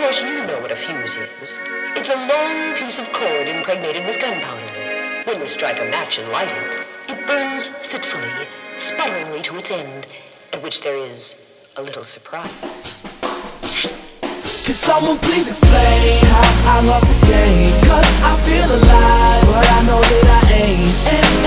course, you know what a fuse is. It's a long piece of cord impregnated with gunpowder. When you strike a match and light it, it burns fitfully, sputteringly to its end, at which there is a little surprise. Can someone please explain how I lost the game? Cause I feel alive, but I know that I ain't.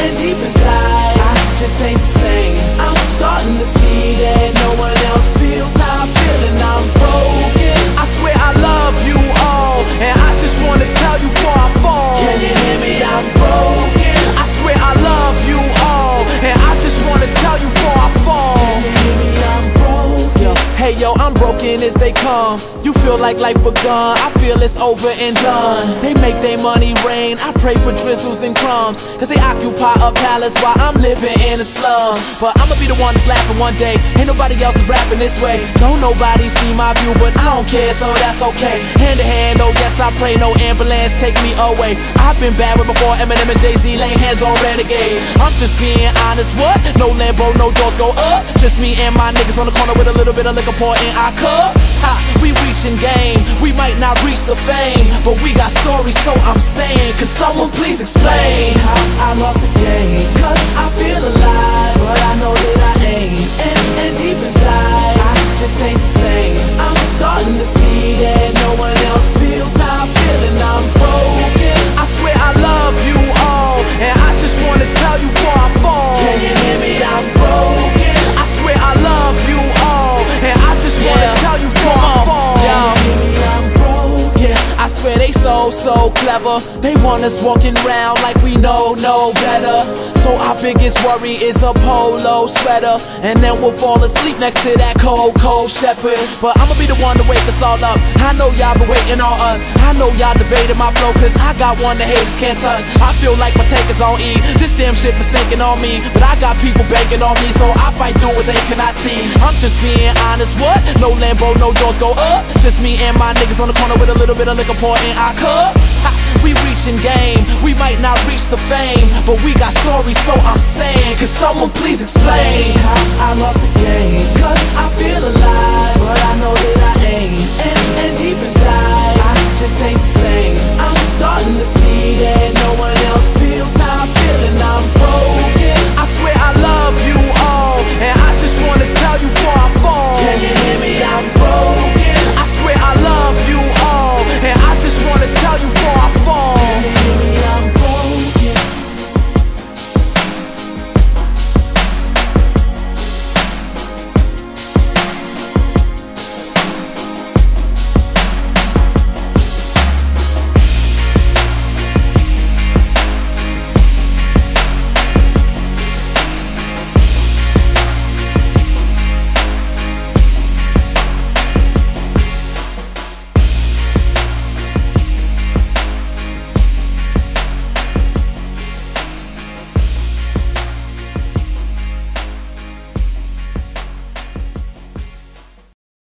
And deep inside, I just ain't the same. I'm starting to see that no one else feels how I feel, and I'm broken. I swear I love you all, and I just wanna tell you before I fall. Can you hear me? I'm broken. I swear I love you all, and I just wanna tell you before I fall. Can you hear me? I'm broken. Hey yo, I'm broken as they come. You feel like life begun, I feel it's over and done. They make their money rain, I pray for drizzles and crumbs, cause they occupy a palace while I'm living in the slums. But I'ma be the one that's laughing one day, ain't nobody else is rapping this way. Don't nobody see my view, but I don't care, so that's okay. Hand to hand, oh yes I pray, no ambulance take me away. I've been bad with before Eminem and Jay-Z lay hands on Renegade. I'm just being honest, what? No Lambo, no doors go up. Just me and my niggas on the corner with a little bit of liquor pour in our cup. Ha, we reaching game, we might not reach the fame, but we got stories, so I'm saying, could someone please explain how I lost the game? Cause I feel alive, but I know that I ain't. And deep inside, I just ain't the same. I'm starting to see that no one else feels how I feel, and I'm broken. I swear I love you all, and I just wanna tell you before I fall. Can you hear me? I'm broken. I swear I love you all, and I just wanna tell you before I fall. I swear they so clever. They want us walking around like we know no better. So our biggest worry is a polo sweater, and then we'll fall asleep next to that cold shepherd. But I'ma be the one to wake us all up. I know y'all been waiting on us. I know y'all debating my flow, cause I got one the haters can't touch. I feel like my tank is on E, this damn shit is sinking on me. But I got people banking on me, so I fight through what they cannot see. I'm just being honest, what? No Lambo, no doors go up. Just me and my niggas on the corner with a little bit of liquor pour in our cup. Ha, we reaching game, we might not reach the fame, but we got stories, so I'm saying, could someone please explain how I lost the game?